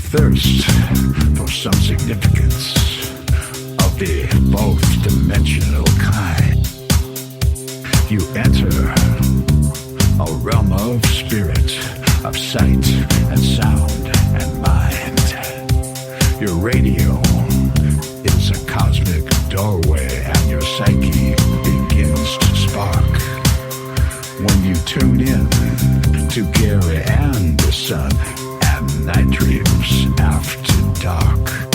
thirst for some significance of the both dimensional kind, you enter a realm of spirit, of sight and sound and mind. Your radio is a cosmic doorway and your psyche begins to spark. When you tune in to Gary Anderson and Night Dreams After Dark.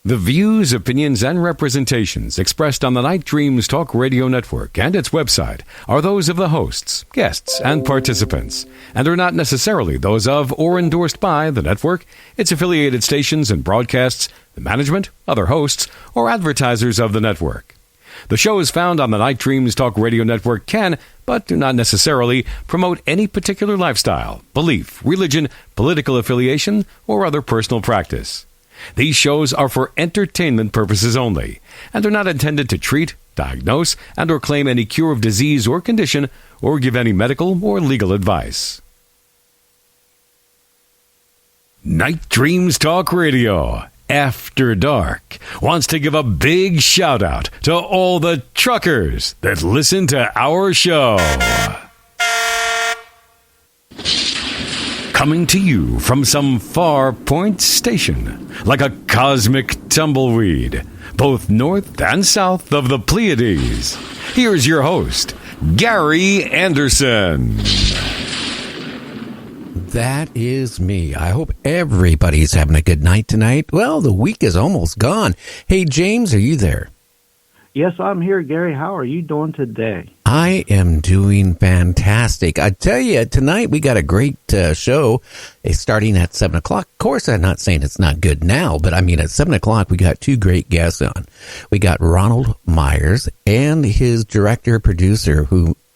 The views, opinions, and representations expressed on the Night Dreams Talk Radio Network and its website are those of the hosts, guests, and participants, and are not necessarily those of or endorsed by the network, its affiliated stations and broadcasts, the management, other hosts, or advertisers of the network. The shows found on the Night Dreams Talk Radio Network can, but do not necessarily, promote any particular lifestyle, belief, religion, political affiliation, or other personal practice. These shows are for entertainment purposes only and are not intended to treat, diagnose, and or claim any cure of disease or condition or give any medical or legal advice. Night Dreams Talk Radio After Dark wants to give a big shout out to all the truckers that listen to our show. Coming to you from some far point station, like a cosmic tumbleweed, both north and south of the Pleiades. Here's your host, Gary Anderson. That is me. I hope everybody's having a good night tonight. Well, the week is almost gone. Hey, James, are you there? Yes, I'm here, Gary. How are you doing today? I am doing fantastic. I tell you, tonight we got a great show. It's starting at 7 o'clock. Of course, I'm not saying it's not good now, but I mean, at 7 o'clock, we got two great guests on. We got Ronald Meyer and his director-producer,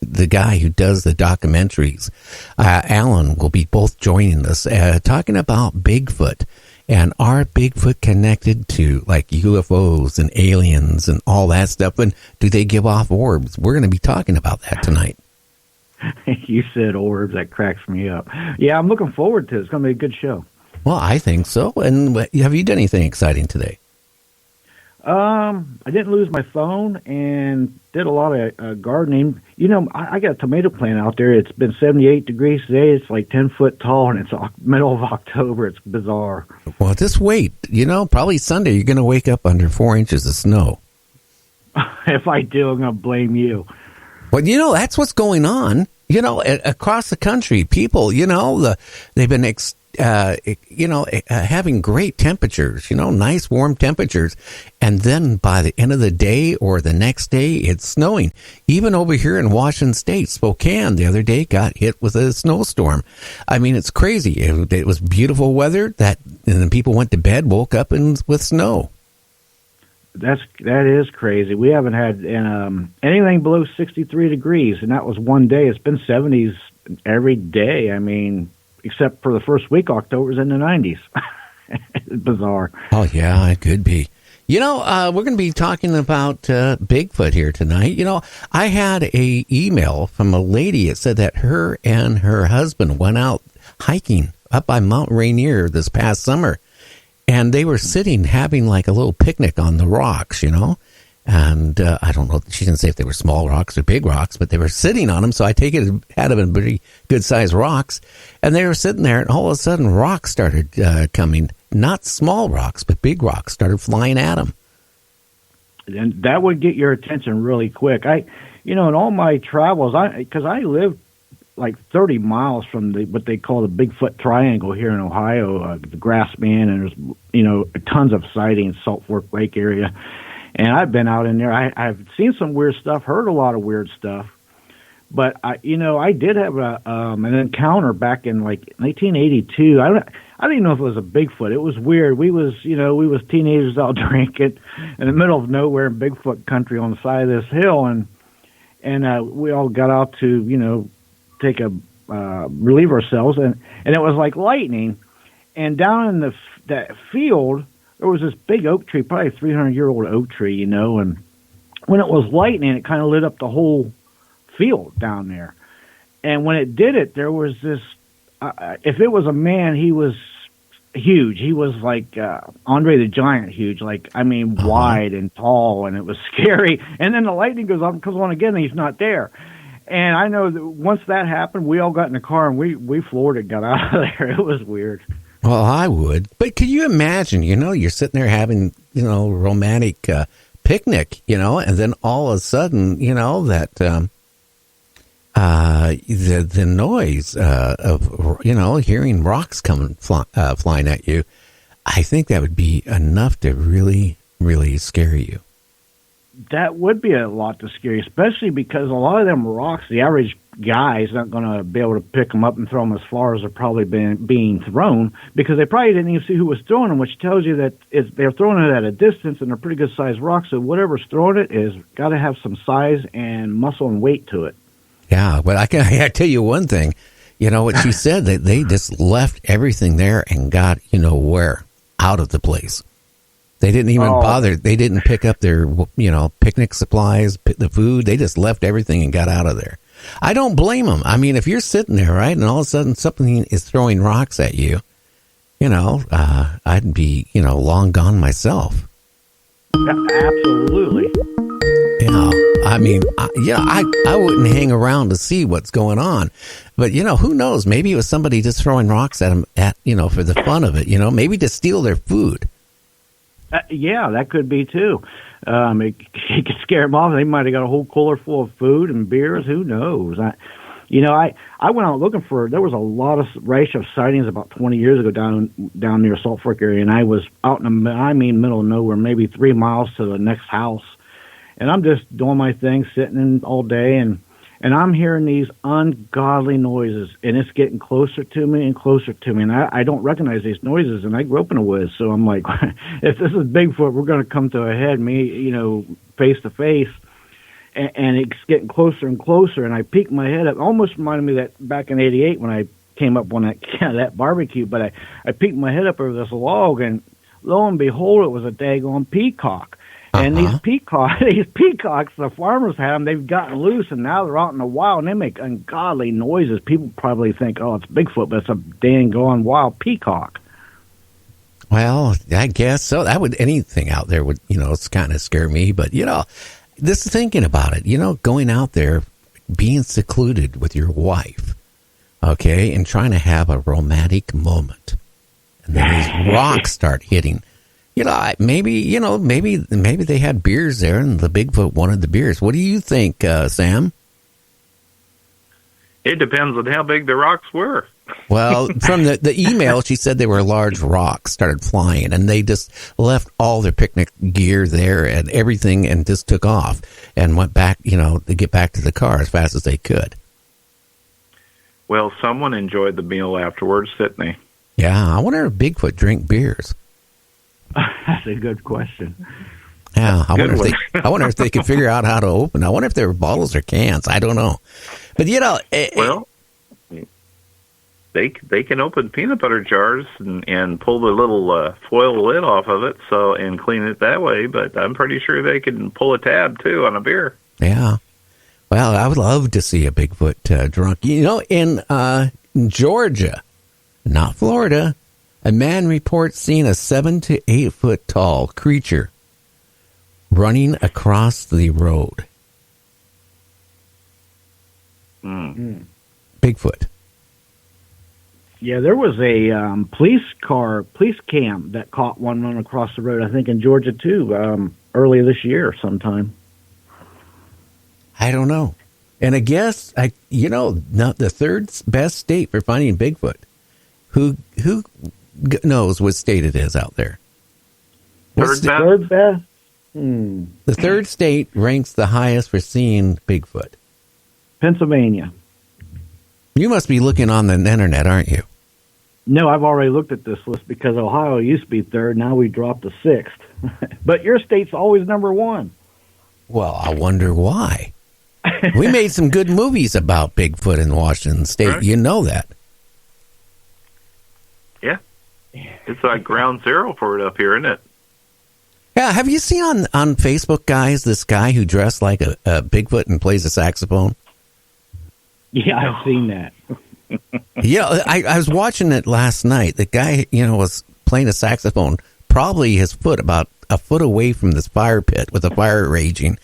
the guy who does the documentaries. Alan will be both joining us, talking about Bigfoot. And are Bigfoot connected to like UFOs and aliens and all that stuff? And do they give off orbs? We're going to be talking about that tonight. You said orbs. That cracks me up. Yeah, I'm looking forward to it. It's going to be a good show. Well, I think so. And have you done anything exciting today? I didn't lose my phone and did a lot of gardening. You know, I got a tomato plant out there. It's been 78 degrees today. It's like 10 foot tall, and it's middle of October. It's bizarre. Well, just wait. You know, probably Sunday you're going to wake up under 4 inches of snow. If I do, I'm going to blame you. Well, you know, that's what's going on. You know, across the country, people, you know, they've been, having great temperatures, you know, nice warm temperatures. And then by the end of the day or the next day, it's snowing. Even over here in Washington State, Spokane, the other day got hit with a snowstorm. I mean, it's crazy. It was beautiful weather and then people went to bed, woke up with snow. That is crazy. We haven't had anything below 63 degrees, and that was one day. It's been 70s every day. I mean, except for the first week, October's in the 90s. It's bizarre. Oh, yeah, it could be. You know, we're going to be talking about Bigfoot here tonight. You know, I had a email from a lady that said that her and her husband went out hiking up by Mount Rainier this past summer. And they were sitting, having like a little picnic on the rocks, you know. And I don't know, she didn't say if they were small rocks or big rocks, but they were sitting on them. So I take it had to been pretty good-sized rocks. And they were sitting there, and all of a sudden rocks started coming. Not small rocks, but big rocks started flying at them. And that would get your attention really quick. In all my travels, because I live like 30 miles from what they call the Bigfoot Triangle here in Ohio, the Grassman, and there's, tons of sightings, Salt Fork Lake area. And I've been out in there. I've seen some weird stuff, heard a lot of weird stuff. But, I did have an encounter back in like 1982. I don't even know if it was a Bigfoot. It was weird. We was teenagers out drinking in the middle of nowhere in Bigfoot country on the side of this hill. And we all got out to, take relieve ourselves, and it was like lightning. And down in that field, there was this big oak tree, probably a 300-year-old oak tree, and when it was lightning, it kind of lit up the whole field down there. And when it did it, there was this, if it was a man, he was huge. He was like Andre the Giant huge, wide and tall, and it was scary. And then the lightning comes on again, and he's not there. And I know that once that happened, we all got in the car and we floored it, got out of there. It was weird. Well, I would. But could you imagine, you're sitting there having, romantic picnic, and then all of a sudden, that the noise of, hearing rocks coming flying at you, I think that would be enough to really, really scare you. That would be a lot to scare, especially because a lot of them rocks, the average guy is not going to be able to pick them up and throw them as far as they're probably being thrown, because they probably didn't even see who was throwing them, which tells you that they're throwing it at a distance, and they're pretty good-sized rocks, so whatever's throwing it is got to have some size and muscle and weight to it. Yeah, but I tell you one thing. What she said, that they just left everything there and got, where? Out of the place. They didn't even bother. They didn't pick up their, picnic supplies, the food. They just left everything and got out of there. I don't blame them. I mean, if you're sitting there, right, and all of a sudden something is throwing rocks at you, I'd be, long gone myself. Absolutely. I mean, I wouldn't hang around to see what's going on. But, who knows? Maybe it was somebody just throwing rocks at them, for the fun of it, maybe to steal their food. Yeah, that could be too. It could scare them off. They might have got a whole cooler full of food and beers. Who knows? I went out looking for. There was a lot of rash of sightings about 20 years ago down near Salt Fork area, and I was out in the middle of nowhere, maybe 3 miles to the next house, and I'm just doing my thing, sitting in all day, and I'm hearing these ungodly noises, and it's getting closer to me and closer to me, and I don't recognize these noises, and I grew up in the woods, so I'm like, if this is Bigfoot, we're going to come to a head, face to face, and it's getting closer and closer, and I peeked my head up. Almost reminded me that back in '88 when I came up on that barbecue, but I peeked my head up over this log, and lo and behold, it was a daggone peacock. And these peacocks, the farmers have them, they've gotten loose, and now they're out in the wild, and they make ungodly noises. People probably think, oh, it's Bigfoot, but it's a dang gone wild peacock. Well, I guess so. That would, anything out there would, it's kind of scare me. But, this thinking about it, going out there, being secluded with your wife, okay, and trying to have a romantic moment. And then these rocks start hitting. Maybe they had beers there and the Bigfoot wanted the beers. What do you think, Sam? It depends on how big the rocks were. Well, from the email, she said they were large rocks, started flying, and they just left all their picnic gear there and everything and just took off and went back, to get back to the car as fast as they could. Well, someone enjoyed the meal afterwards, didn't they? Yeah, I wonder if Bigfoot drink beers. That's a good question. Yeah, I wonder if they could figure out how to open. I wonder if they were bottles or cans. I don't know. But, well, they can open peanut butter jars and pull the little foil lid off of it and clean it that way. But I'm pretty sure they can pull a tab, too, on a beer. Yeah. Well, I would love to see a Bigfoot drunk. In Georgia, not Florida, a man reports seeing a 7 to 8 foot tall creature running across the road. Bigfoot. Yeah, there was a police cam that caught one run across the road, I think in Georgia too, earlier this year sometime. I don't know. And I guess, not the third best state for finding Bigfoot. Who knows what state it is out there? Third best? The third state ranks the highest for seeing Bigfoot. Pennsylvania. You must be looking on the internet, aren't you? No, I've already looked at this list because Ohio used to be third. Now we dropped to sixth. But your state's always number one. Well, I wonder why. We made some good movies about Bigfoot in Washington State. Right. You know that. Yeah. It's like ground zero for it up here, isn't it? Yeah. Have you seen on Facebook, guys, this guy who dressed like a Bigfoot and plays a saxophone? Yeah, I've seen that. Yeah, I was watching it last night. The guy, was playing a saxophone, probably his foot about a foot away from this fire pit with the fire raging,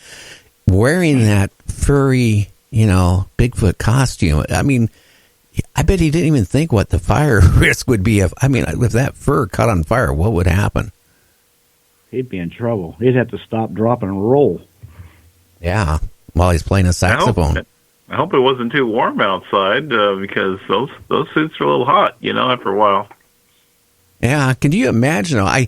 wearing that furry, Bigfoot costume. I mean, I bet he didn't even think what the fire risk would be if that fur caught on fire, what would happen? He'd be in trouble. He'd have to stop, drop, and roll. Yeah, while he's playing a saxophone. I hope it wasn't too warm outside because those suits are a little hot, after a while. Yeah, can you imagine? I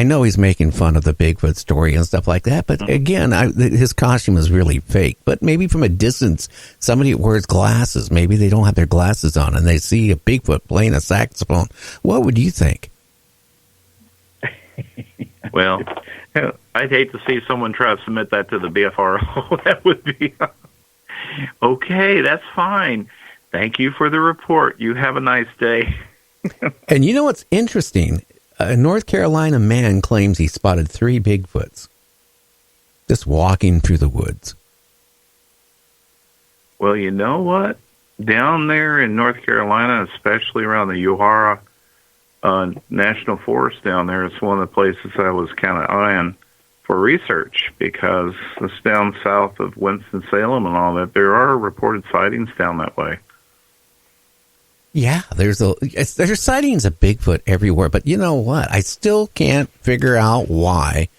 know he's making fun of the Bigfoot story and stuff like that, but again, his costume is really fake. But maybe from a distance, somebody wears glasses. Maybe they don't have their glasses on and they see a Bigfoot playing a saxophone. What would you think? Well, I'd hate to see someone try to submit that to the BFRO. That would be... Okay, that's fine. Thank you for the report. You have a nice day. And you know what's interesting? A North Carolina man claims he spotted 3 Bigfoots just walking through the woods. Well, you know what? Down there in North Carolina, especially around the Uharra National Forest down there, it's one of the places I was kind of eyeing for research because it's down south of Winston-Salem and all that. There are reported sightings down that way. Yeah, there's sightings of Bigfoot everywhere, but you know what? I still can't figure out why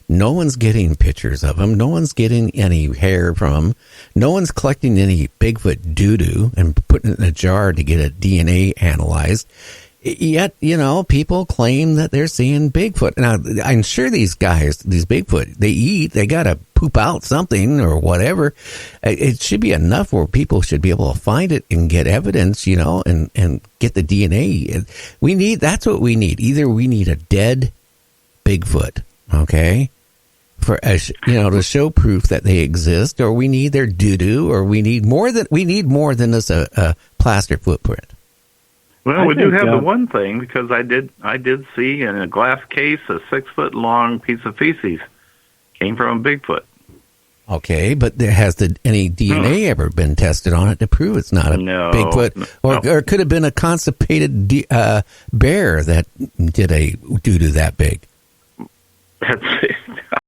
no one's getting pictures of him. No one's getting any hair from him. No one's collecting any Bigfoot doo-doo and putting it in a jar to get a DNA analyzed. Yet, people claim that they're seeing Bigfoot. Now, I'm sure these guys, these Bigfoot, they eat, they got to poop out something or whatever. It should be enough where people should be able to find it and get evidence, and get the DNA. That's what we need. Either we need a dead Bigfoot, okay, for to show proof that they exist, or we need their doo-doo, or we need more than just a plaster footprint. Well, we do have the one thing, because I did see in a glass case a 6-foot long piece of feces came from a Bigfoot. Okay, but has any DNA ever been tested on it to prove it's not a No, Bigfoot, or it could have been a constipated bear that did a doo-doo that big? I